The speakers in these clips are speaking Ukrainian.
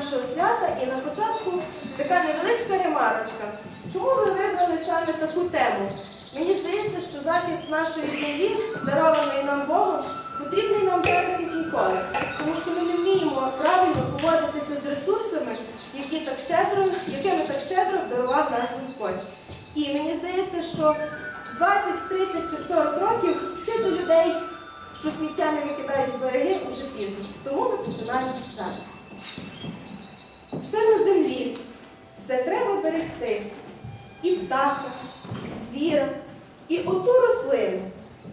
нашого свята і на початку така невеличка ремарочка. Чому ви вибрали саме таку тему? Мені здається, що захист нашої землі, дарованої нам Богом, потрібний нам зараз як ніколи. Тому що ми не вміємо правильно поводитися з ресурсами, якими так щедро дарував нас Господь. І мені здається, що 20, 30 чи 40 років вчити людей, що сміття не викидають в береги, уже пізно. Тому ми починаємо зараз. Все на землі, все треба берегти. І птаха, звіра, і оту рослину.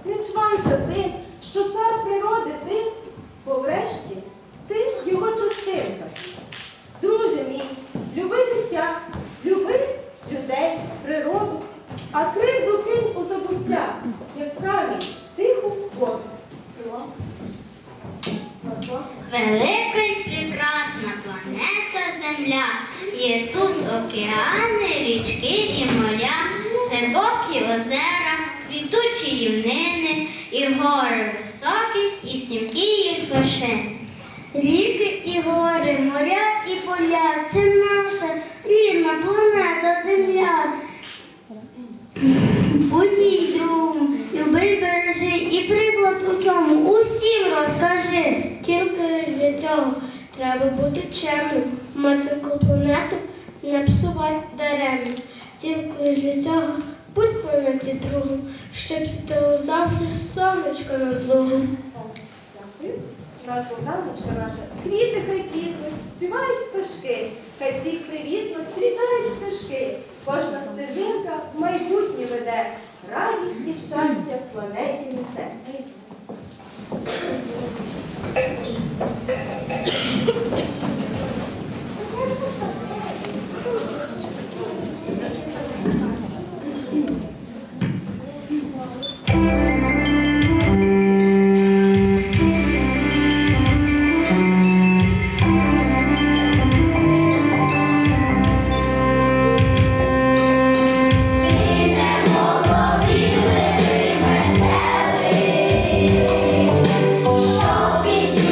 Не чванься тим, що цар природи ти, бо врешті ти його частинка. Друже мій, люби життя, люби людей, природу, а кривду кинь у забуття, як камінь, тиху воду. Велика й прекрасна планета Земля. Є тут океани, річки і моря, глибокі озера, квітучі рівнини, і гори високі, і стрімкі їх вершини. Ріки і гори, моря і поля – це наша рідна планета Земля. Будь їй другом, люби, бережи і приклад у цьому усім розкажи. Тільки для цього треба бути чемним, мацьку планету не псувати даремно. Тільки для цього будь планеті другом, щоб світило завжди сонечко над лугом. Дякую. У нас Богданочка наша. Квіти хай квітнуть, співають пташки, хай всіх привітно зустрічають стежки. Кожна стежинка в майбутнє веде, радість і щастя в планеті несе. Що під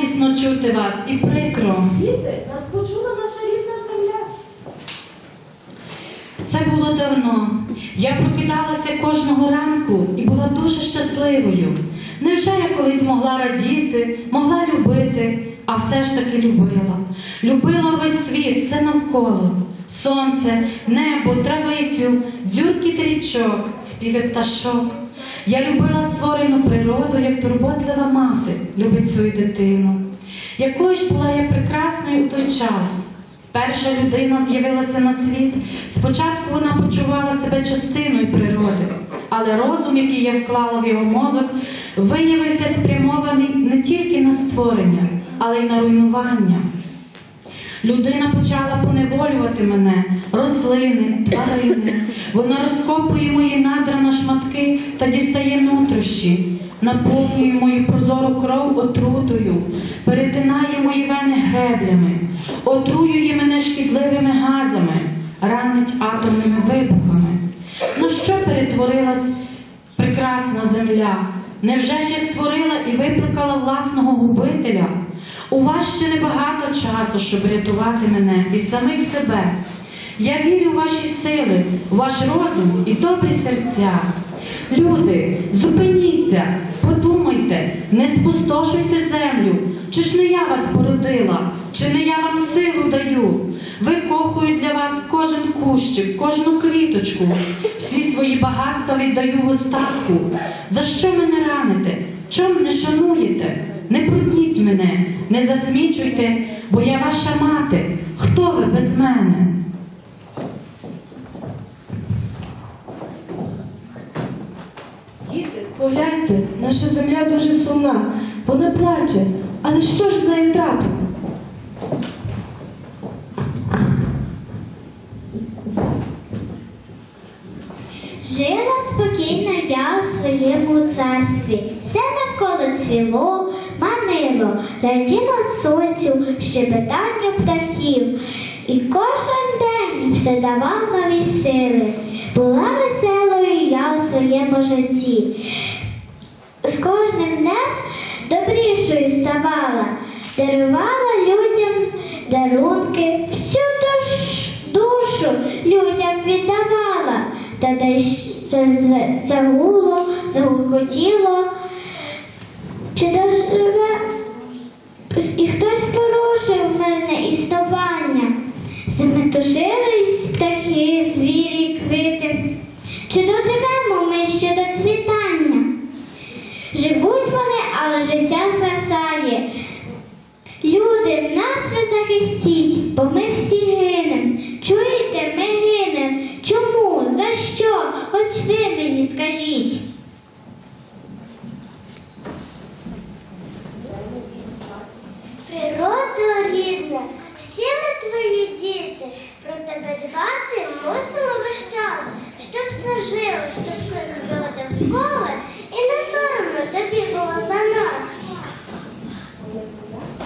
радісно чути вас і прикро. Діти, нас почула наша рідна земля. Це було давно. Я прокидалася кожного ранку і була дуже щасливою. Невже я колись могла радіти, могла любити, а все ж таки любила. Любила весь світ, все навколо. Сонце, небо, травицю, дзюркіт річок, співи пташок. Я любила створену природу, як турботлива мати любить свою дитину. Якою ж була я прекрасною у той час. Перша людина з'явилася на світ. Спочатку вона почувала себе частиною природи, але розум, який я вклала в його мозок, виявився спрямований не тільки на створення, але й на руйнування. Людина почала поневолювати мене, рослини, тварини. Вона розкопує мої надра на шматки та дістає нутрощі, наповнює мою прозору кров отрутою, перетинає мої вени греблями, отруює мене шкідливими газами, ранить атомними вибухами. На що перетворилась прекрасна земля? Невже ще створила і викликала власного губителя? У вас ще небагато часу, щоб рятувати мене і самих себе. Я вірю в ваші сили, в ваш розум і добрі серця. Люди, зупиніться, подумайте, не спустошуйте землю. Чи ж не я вас породила, чи не я вам силу даю? Викохую для вас кожен кущик, кожну квіточку. Всі свої багатства віддаю в остатку. За що мене раните? Чом не шануєте? Не прутніть мене, не засмічуйте, бо я ваша мати. Хто ви без мене? Діти, погляньте, наша земля дуже сумна. Вона плаче. Але що ж з нею трапилось? Жила спокійно я у своєму царстві. Все навколо цвіло, манило, раділо сонцю, щебетанню птахів. І кожен день все давав нові сили. Була веселою я у своєму житті. З кожним днем добрішою ставала, дарувала людям дарунки, всю душу людям віддавала, та десь загуло, загуркотіло, чи доживе, і хтось порушив мене існування. Заметушились птахи, звірі, квіти, чи доживемо ми ще до цвітання? Живуть вони, але життя згасає. Люди, нас ви захистіть, бо ми всі гинем. Чуєте, ми гинем. Чому? За що? Хоч ви мені скажіть. Природа рідна, всі ми твої діти, про тебе дбати мусимо весь час, щоб все жило, щоб все було довкола, і не соромно тобі було за нас.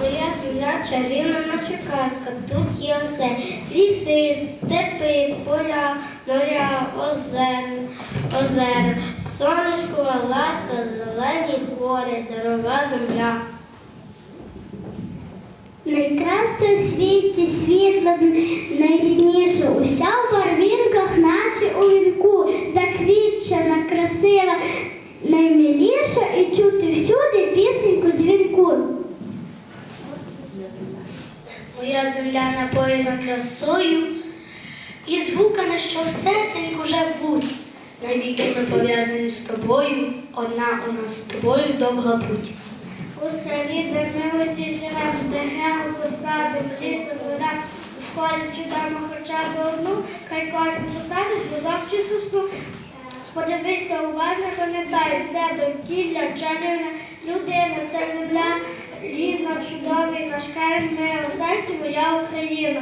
Моя земля чарівна наче казка, тут є все, ліси, степи, поля, моря, озера, сонечкова ласка, зелені гори, дарова земля. Найкраще в світі світло найрідніше, уся в барвінках, наче у вінку, заквітчена, красива, наймиліша і чути всюди пісеньку дзвінку. Моя земля напоєна красою і звуками, що в серденьку живуть. Навіки ми пов'язані з тобою, одна у нас з тобою довга путь. У селі, де милості живемо, де гремо посади, лісу, вода, у школі читаємо хоча б одну, хай кожен посадить бузок чи сосну. Подивися уважно, пам'ятай, це довкілля, чарівна людина, це земля рідна, чудовий наш край, ми у серці моя Україна.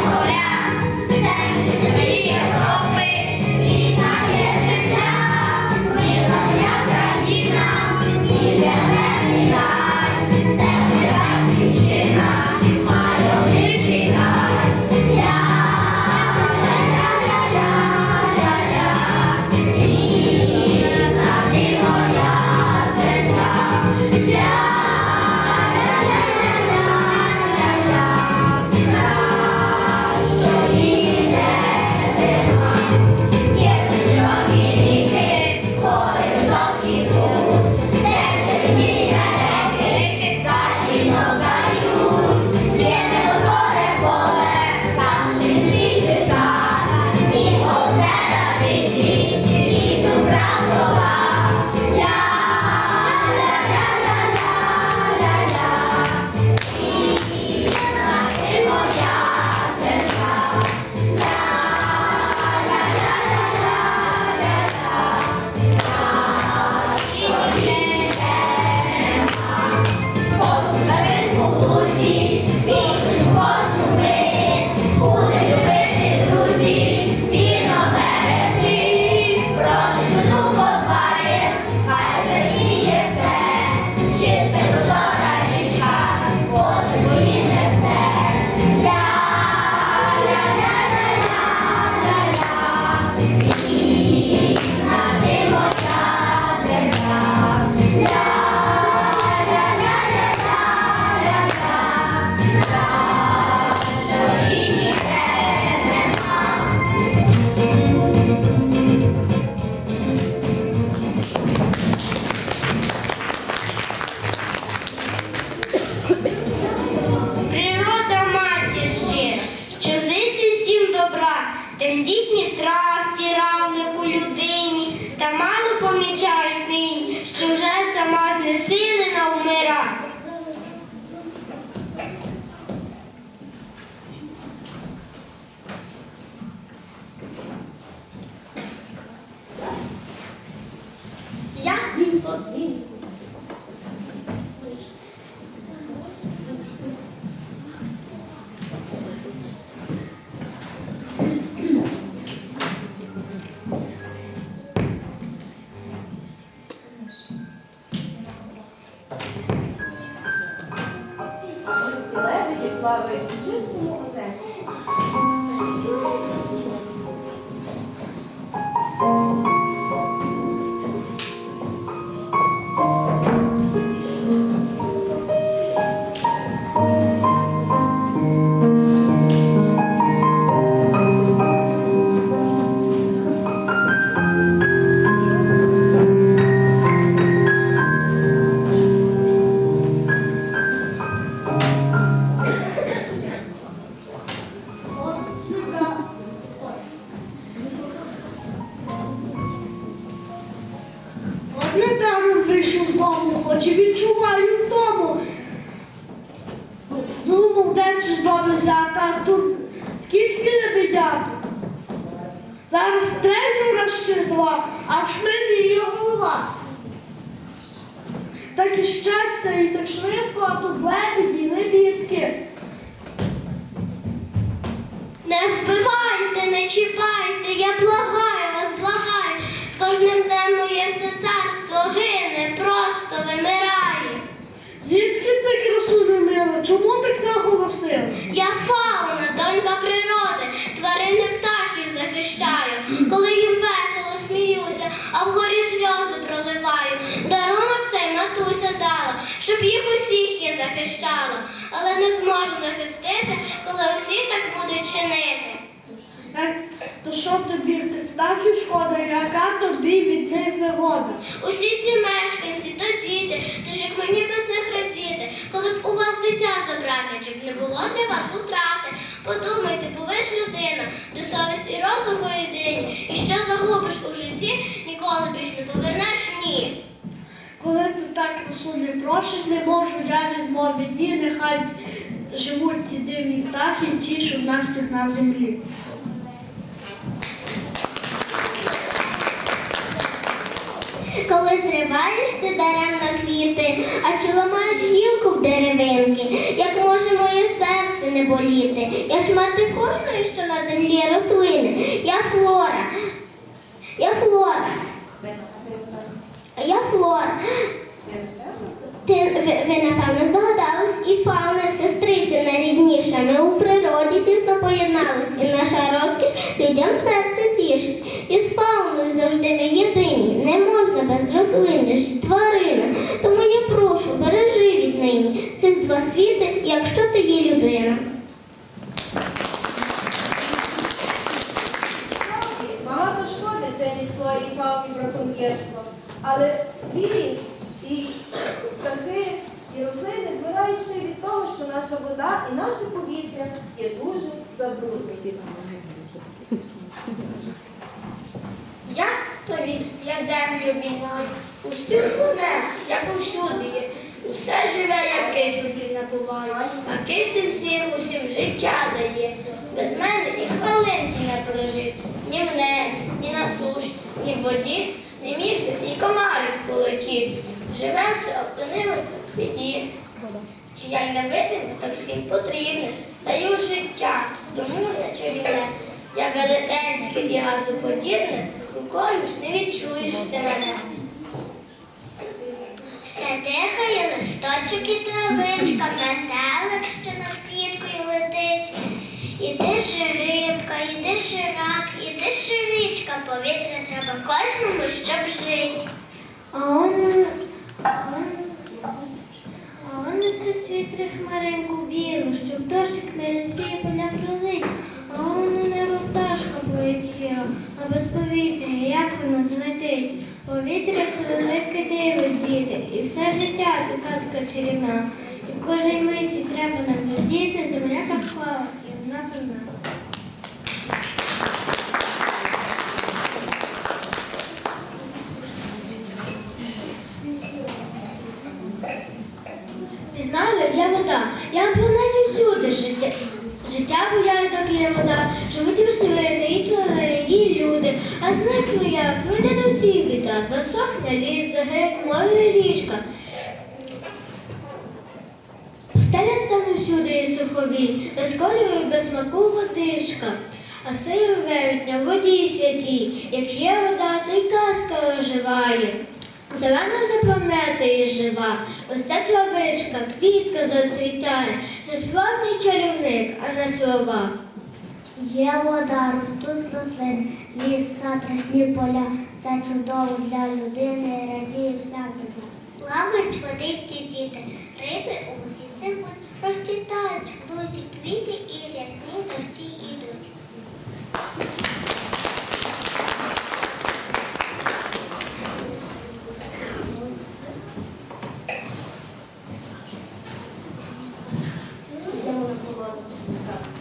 Моря, землі, землі, трасті, равлику, людині, та мало помічають нині, що вже сама знесилена вмира. Я Морські лебеді плавають у чистому озерці. от недавно вийшов з дому, хоч і відчуваю вдому. Думав, де цю з дому взяти, а тут скільки лебедят. Зараз стрельну раз чи два, аж мені голова. Так і щастя, і так швидко, а тут лебеді, лебідки. Не вбивайте, не чіпайте, я благаю вас, благаю. З кожним днем моє все царство гине, просто вимирає. Звідки ти красу мила? Чому ти так наголосив? Я фауна, донька природи, тварини птахів захищаю. Коли їм весело сміюся, а вгорі сльози проливаю. Дарунок цей матуся дала, щоб їх усіх я захищала. Але не зможу захистити, коли усі так будуть чинити. То що тобі цих птахів шкода, яка тобі від них вигода? Усі ці мешканці, то діти, тож як мені без них радіти, коли б у вас дитя забрати, чи б не було для вас утрати. Подумайте, бо ви ж людина, де совість і розум поєдині, і що загубиш у житті, ніколи більш не повернеш ні. Коли ти так розсудний просиш, не можу я відмовити, ні, нехай живуть ці дивні птахи, ті, що в нас всіх на землі. Коли зриваєш ти даремно квіти, а чи ламаєш гілку в деревинки, як може моє серце не боліти? Я ж мати кожної, що на землі рослини. Я Флора. Я Флора. Ви, напевно, здогадались, і фауна сестриці найрідніша. Ми у природі тісно поєднались, і наша розкіш людям серце тішить. І з фауною завжди ми єдині, не можна без рослини ж тварина. Тому я прошу, бережи віднині цих два світи, якщо ти є людина. Справді, багато шкоди чинить флорі і фауні браконьєрство, але звірі і птахи, і рослини вмирають ще від того, що наша вода і наше повітря є дуже забруднені. Я повітря, я землю війною, усю планету, я повсюди є. Усе живе, як кисень набуваю, а кисень всім усім життя дає. Без мене і хвилинки не прожити, ні в небі, ні на суші, ні в воді, не міг би і комарик полетіти. Живе все, опинилося в біді. Чи я й не видиме, то всім потрібне, даю життя, тому я чарівне. Я велетенське і газоподібне, рукою ж не відчуєш ти мене. Все дихає листочок і травичка, метелик, що над квіткою летить. Іди ще рибка, іди ще рак, іди ще річка, повітря треба кожному, щоб жити. А он несуть вітри хмаринку білу, щоб дощик не лисіє поля пролить. А он у небо пташка полетіла, а без повітря, як воно злетить. Повітря це велике диво, діти, і все життя це казка чарівна. І в кожній миті треба нам радіти, земля казкова, і в нас у нас. буде, а зникну я, вийде до всіх біда, засохне ліс, загине море річка. Пустеля стане всюди і сухові, без кольору і без смаку водичка. А силу веретня в воді святій, як є вода, то й казка оживає. Зелено запланета і жива, ось та травичка, квітка зацвітає. Це справжній чарівник, а не слова. Є вода, ростуть рослини, ліс, сад, росні поля. Це чудово для людини, радіє вся земля. Плавають водиці діти, риби у воді зимуть, розцвітають в лузі квіти і рясні дощі ідуть. Йдемо на колоночку. Так.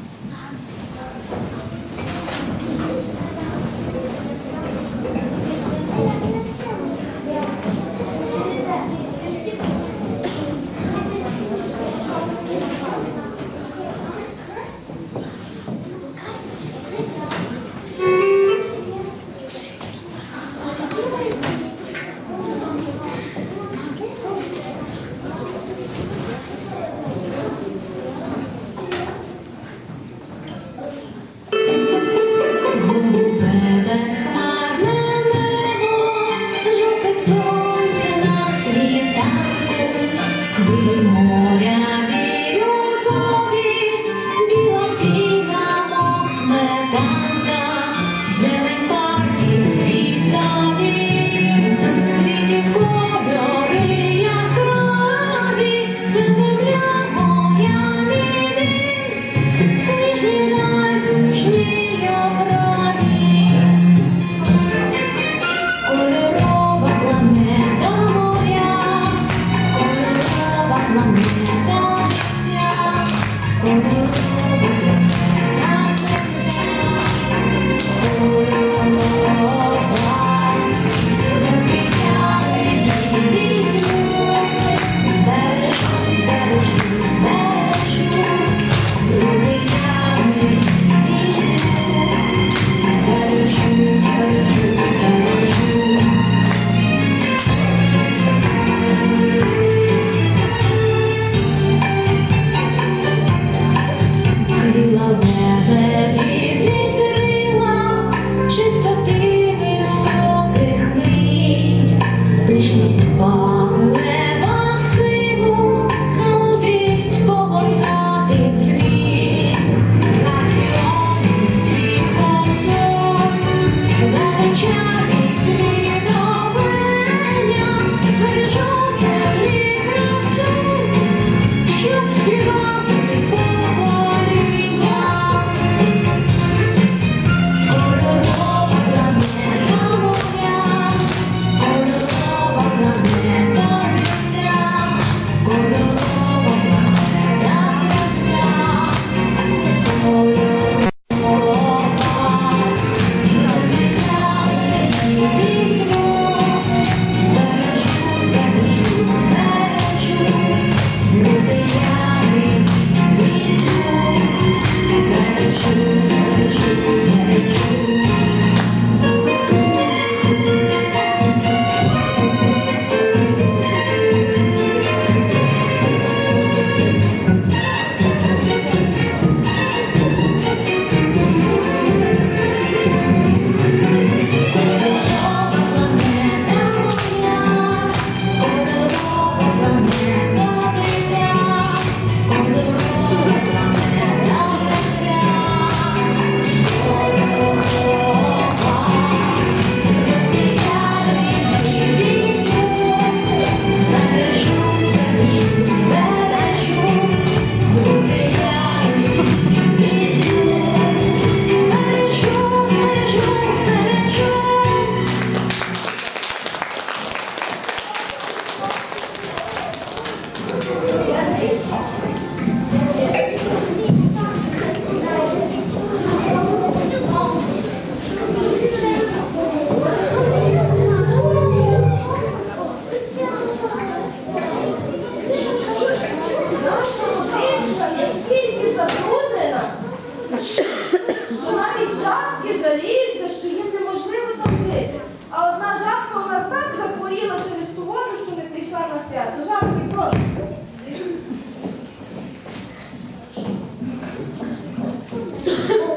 жити. А одна жабка у нас так захворіла через ту воду, що не прийшла на свято. Жабки, прошу.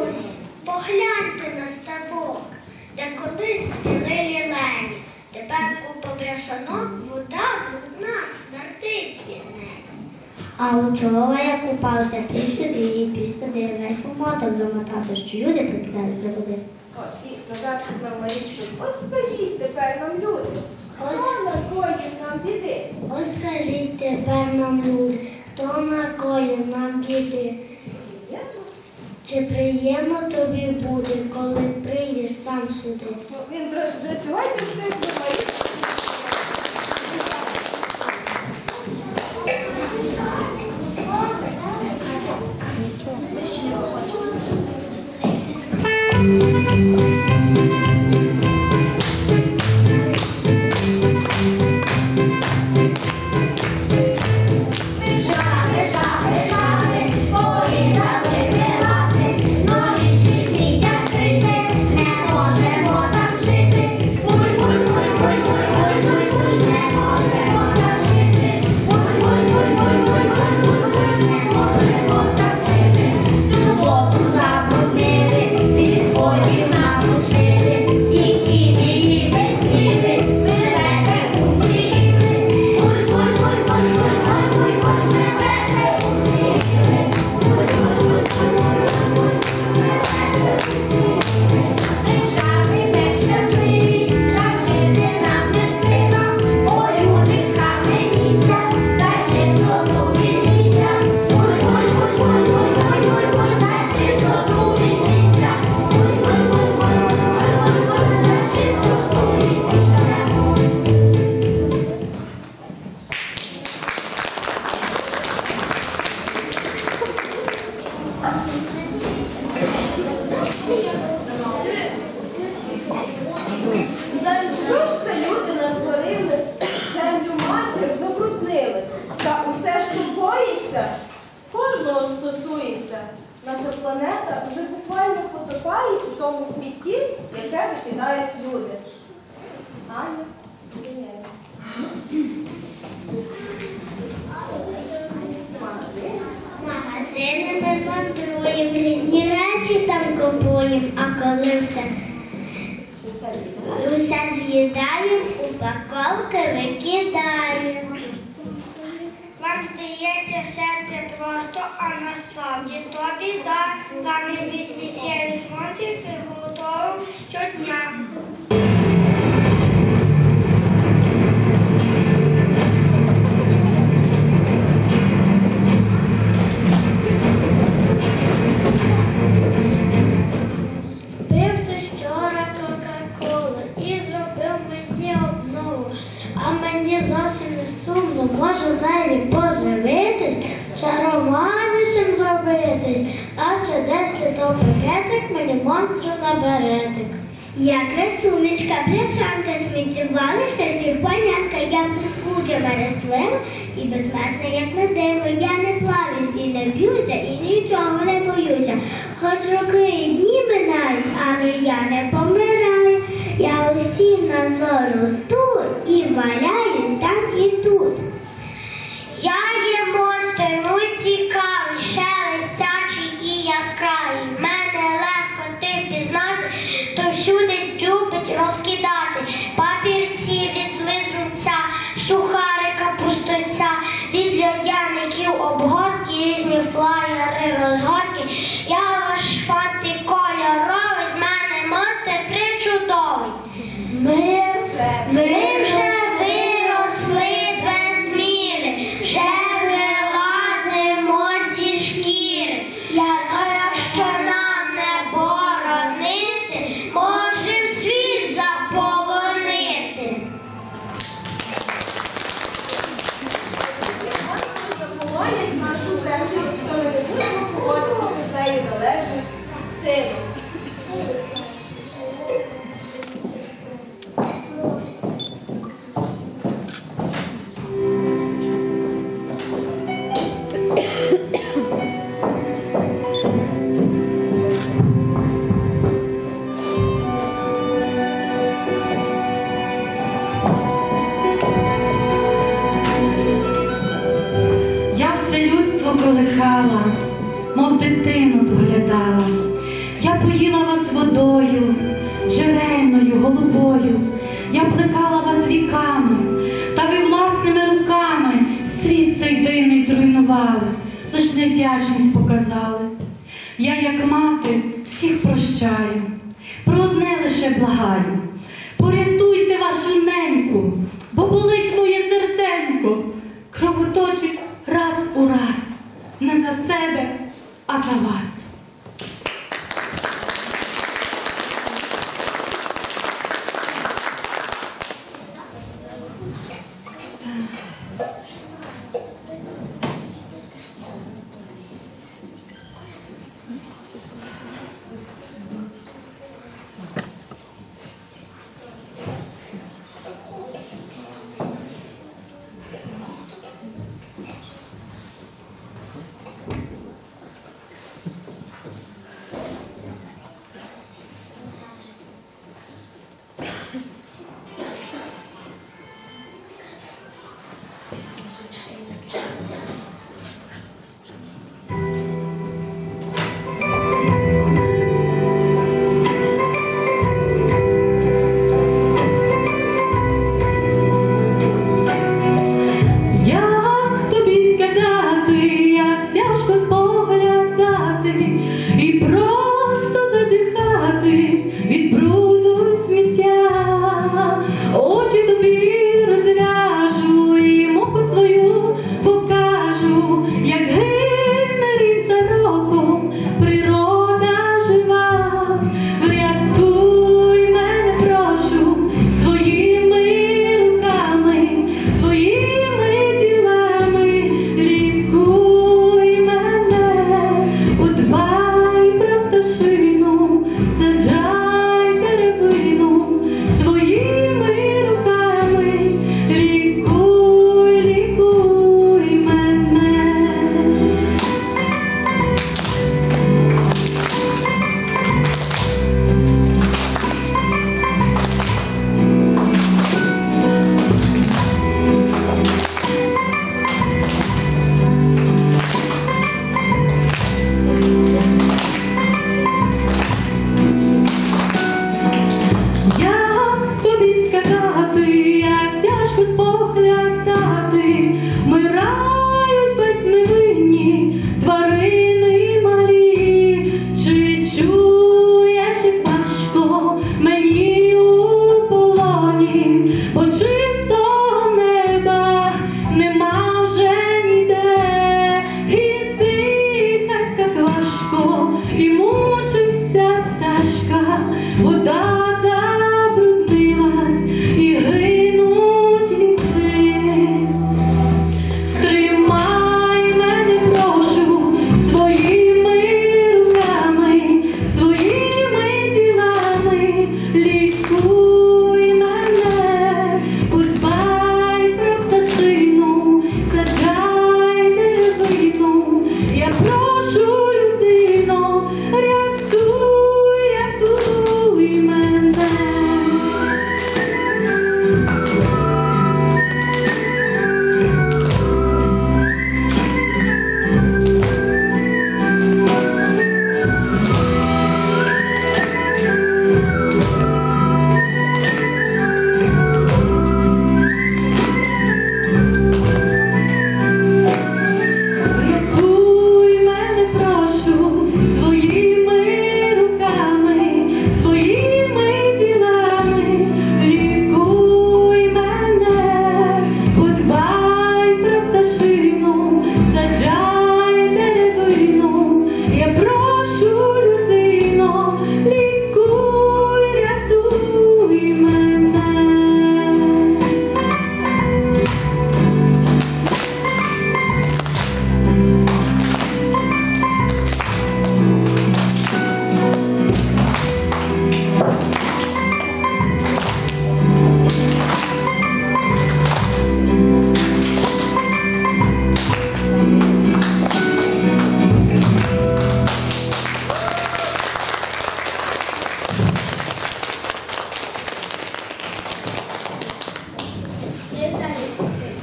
Ось, погляньте на ставок, де колись спіли лілені. Тепер купа бляшанок, вода брудна, смертить від неї. А учора я купався півсюди і півсюди, весь у моток замотався, що люди прикидають за води. От, і загадку нам Марічку. Ось скажіть тепер нам, люди, хто накоїв нам біди? Ось скажіть тепер нам, люди, хто накоїв нам біди? Чи приємно тобі буде, коли прийдеш сам сюди? Ну, він трошки вже сьогодні встиг до Марічки. Що ж це люди натворили, землю матір забруднили? Та усе, що коїться, кожного стосується. Наша планета вже буквально потопає у тому смітті, яке викидають люди. Аня, Євгенія. Магазин. Магазини ми мандруємо, різні речі там купуємо, а коли усе з'їдаємо, упаковки викидаємо. Вам здається, серце просто, а насправді то біда. Замість сміттєвих ремонтів готово щодня. Пив ти вчора Кока-Колу і зробив мені обнову, а мені зовсім не сумно, можу нею поживитись, чароманішим зробитись, а ще десь літов пакетик мені монстру наберетик. Я красунечка, бляшанка, сміттєвалища, всіх понятка, я блискуча мерехтлива і безсмертна, як на диво. Я не плавлюсь і не б'юся, і нічого не боюся. Хоч роки і дні минають, але я не помираю. Я усім на зло росту і валяюсь там і тут. Я є монстр, ну цікавий, шелестячий і яскравий. Мене легко тим пізнати, то всюди любить розкидати. Папірці від лизунця, сухарика пустеця, від льодяників обгортки, різні флаєри, розгортки. Я ваш фантикольоровий, з мене монстр причудовий. Ми вже виросли без міри, вже вилазимо зі шкіри. А якщо нам не боронити, можем світ заполонити. Заполонять нашу землю, якщо ми не будемо поводитися з нею належним чином. мов дитину доглядала. Я поїла вас водою, джерельною, голубою. Я плекала вас віками, та ви власними руками світ цей дивний зруйнували, лиш невдячність показали. Я, як мати, всіх прощаю, про одне лише благаю. Порятуйте вашу неньку, бо болить моє серденько, кровоточить раз у раз, не за себе, а за вас.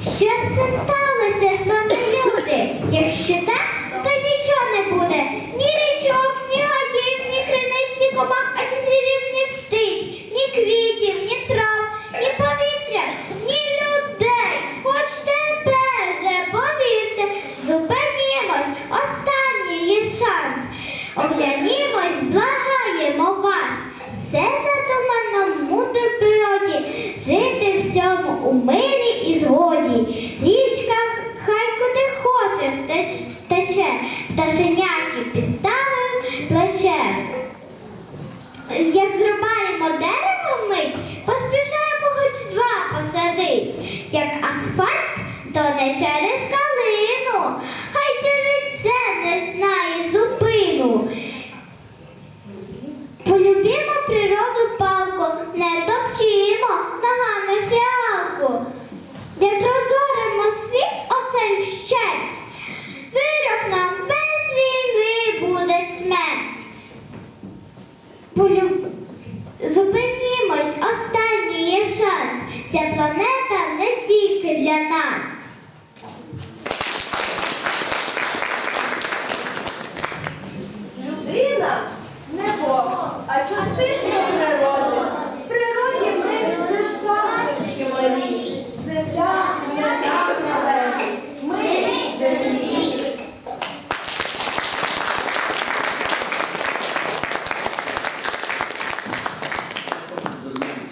Що це сталося з вами, люди? Якщо так, то нічого не буде.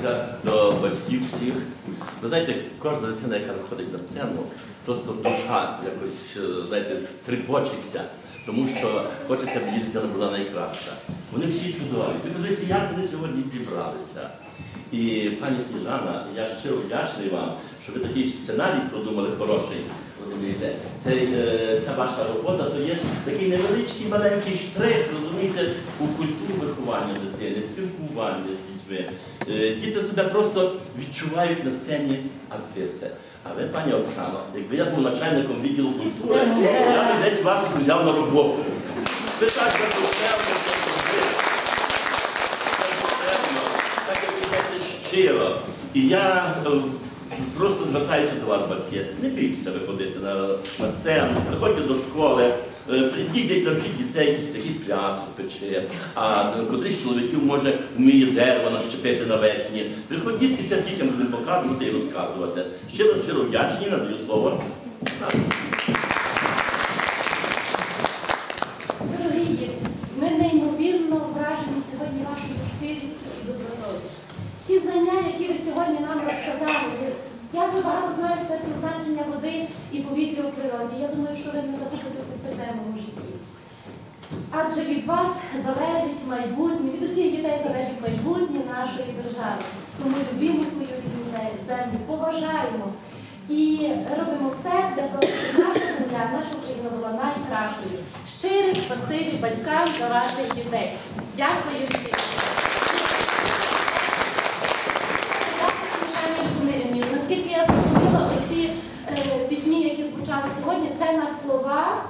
звернутися до батьків всіх. Ви знаєте, кожна дитина, яка виходить на сцену, просто душа якось, знаєте, тріпочеться, тому що хочеться, щоб її дитина була найкраща. Вони всі чудові. Ви подивіться, як вони сьогодні зібралися. І пані Сніжана, я щиро вдячний вам, що ви такий сценарій продумали хороший. Розумієте, ця ваша робота то є такий невеличкий маленький штрих, розумієте, у культуру виховання дитини, спілкування з дітьми. Діти себе просто відчувають на сцені артисти. А ви, пані Оксано, якби я був начальником відділу культури, я б десь вас взяв на роботу. Ви так задушевно, так як ви знаєте, щиро. І я просто звертаюся до вас, батьки. Не бійтеся виходити на сцену, приходьте до школи, прийдіть десь навчіть дітей якісь пляцу пече, а котрийсь з чоловіків може вміє дерево нащепити навесні. Приходіть і це дітям будемо показувати і розказувати. Щиро вдячні, надаю слово. Дорогі діти, ми неймовірно вражені сьогодні вашою щирістю і добротою. Ці знання, які ви сьогодні нам розказали, як ви багато знаєте про значення води і повітря у природі, я думаю, що ви не забудете про це тему у житті. Адже від вас залежить майбутнє, від усіх дітей залежить майбутнє нашої держави. Тому любимо свою рідну землю, поважаємо і робимо все для того, щоб наша земля, наша Україна була найкращою. Щире спасибі батькам за ваших дітей. Дякую всім. Наскільки я зрозуміла, оці пісні, які звучали сьогодні, це на слова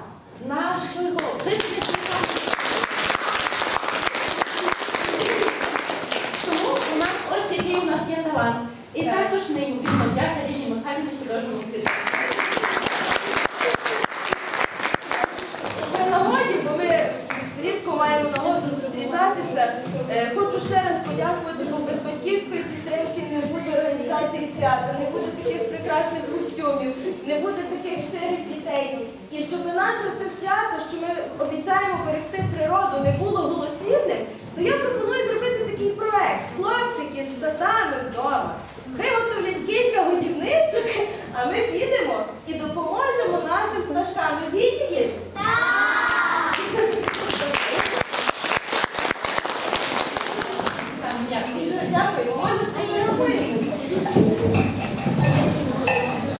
нашого вчителя. Тому у нас ось який у нас є талант. І також неймовірно дяка Лілії Михайлівні, художньому керівнику. При нагоді, бо ми рідко маємо нагоду зустрічатися, хочу ще раз подякувати, бо без батьківської підтримки не буде організації свята, не буде таких прекрасних костюмів, не буде таких щирих дітей. І щоб наше це свято, що ми обіцяємо берегти природу, не було голослівним, то я пропоную зробити такий проект. Хлопчики з татами вдома виготовлять кілька годівничок, а ми підемо і допоможемо нашим пташкам. Ви згідні, діти? Так!